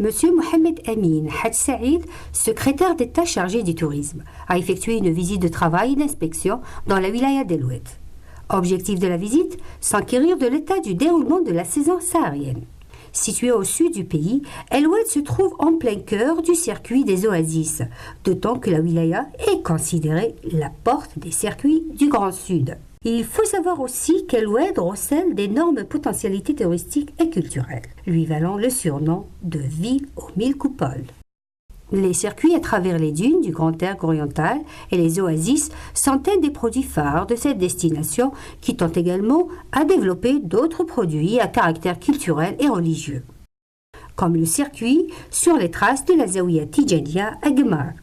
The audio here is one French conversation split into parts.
Monsieur Mohamed Amin Hadj Saïd, secrétaire d'État chargé du tourisme, a effectué une visite de travail et d'inspection dans la wilaya d'El Oued. Objectif de la visite, s'enquérir de l'état du déroulement de la saison saharienne. Située au sud du pays, El Oued se trouve en plein cœur du circuit des oasis, d'autant que la wilaya est considérée la porte des circuits du Grand Sud. Il faut savoir aussi qu'El Oued recèle d'énormes potentialités touristiques et culturelles, lui valant le surnom de ville aux 1000 coupoles. Les circuits à travers les dunes du Grand Erg oriental et les oasis sont un des produits phares de cette destination qui tend également à développer d'autres produits à caractère culturel et religieux, comme le circuit sur les traces de la Zawiya Tijaniya à Gmar,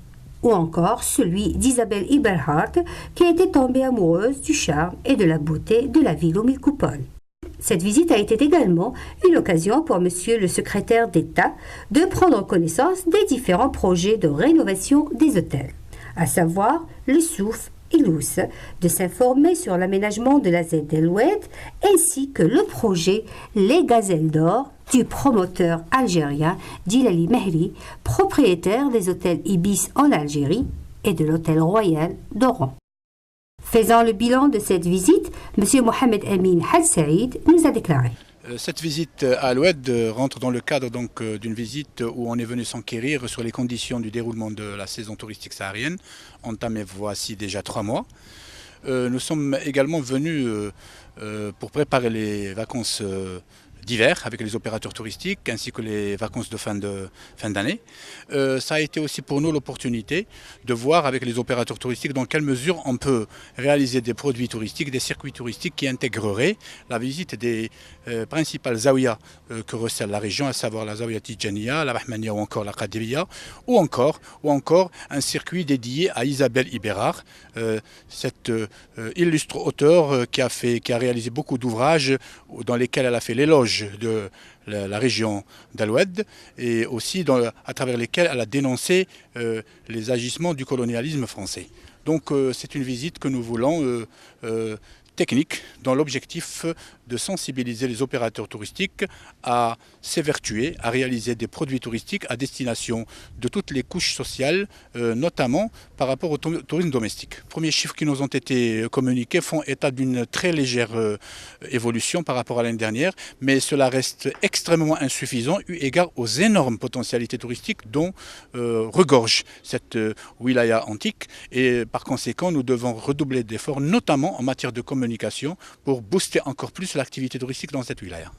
ou encore celui d'Isabelle Eberhardt qui était tombée amoureuse du charme et de la beauté de la ville aux 1000 coupoles. Cette visite a été également une occasion pour Monsieur le secrétaire d'État de prendre connaissance des différents projets de rénovation des hôtels, à savoir le Souf et l'Ous, de s'informer sur l'aménagement de la ZED d'El Oued ainsi que le projet Les Gazelles d'Or du promoteur algérien Djilali Mehri, propriétaire des hôtels Ibis en Algérie et de l'hôtel Royal d'Oran. Faisant le bilan de cette visite, M. Mohamed Amin Hadj Saïd nous a déclaré. Cette visite à El Oued rentre dans le cadre d'une visite où on est venu s'enquérir sur les conditions du déroulement de la saison touristique saharienne, entamée voici déjà 3 mois. Nous sommes également venus pour préparer les vacances d'hiver avec les opérateurs touristiques ainsi que les vacances de fin d'année. Ça a été aussi pour nous l'opportunité de voir avec les opérateurs touristiques dans quelle mesure on peut réaliser des produits touristiques, des circuits touristiques qui intégreraient la visite des principales zawiyas que recèle la région, à savoir la Zawiya Tijaniya, la Rahmaniya ou encore la Qadiriya, ou encore un circuit dédié à Isabelle Eberhardt, cette illustre auteure qui a réalisé beaucoup d'ouvrages dans lesquels elle a fait l'éloge de la région d'El Oued et aussi à travers lesquels elle a dénoncé les agissements du colonialisme français. Donc c'est une visite que nous voulons technique dans l'objectif de sensibiliser les opérateurs touristiques à s'évertuer, à réaliser des produits touristiques à destination de toutes les couches sociales, notamment par rapport au tourisme domestique. Les premiers chiffres qui nous ont été communiqués font état d'une très légère évolution par rapport à l'année dernière, mais cela reste extrêmement insuffisant eu égard aux énormes potentialités touristiques dont regorge cette wilaya antique et par conséquent nous devons redoubler d'efforts, notamment en matière de communication pour booster encore plus l'activité touristique dans cette wilaya.